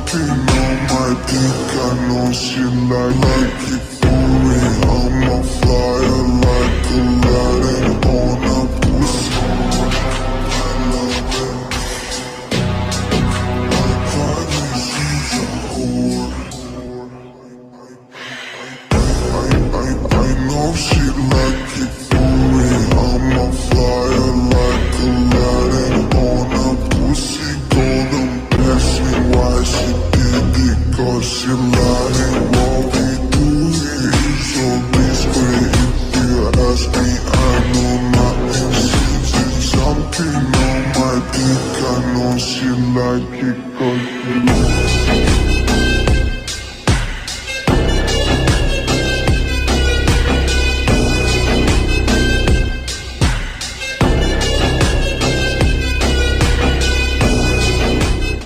something on my dick, I know she like it for me. I'm a flyer like Aladdin on a pussy. I love it. I finally see a whore. I know she like it for me. I'm a flyer like Aladdin on a pussy. Golden blessing, why she did it? Cause she lying. What we do here is so discreet. If you ask me, I know nothing. She's something on my dick, I know she like it. Cause she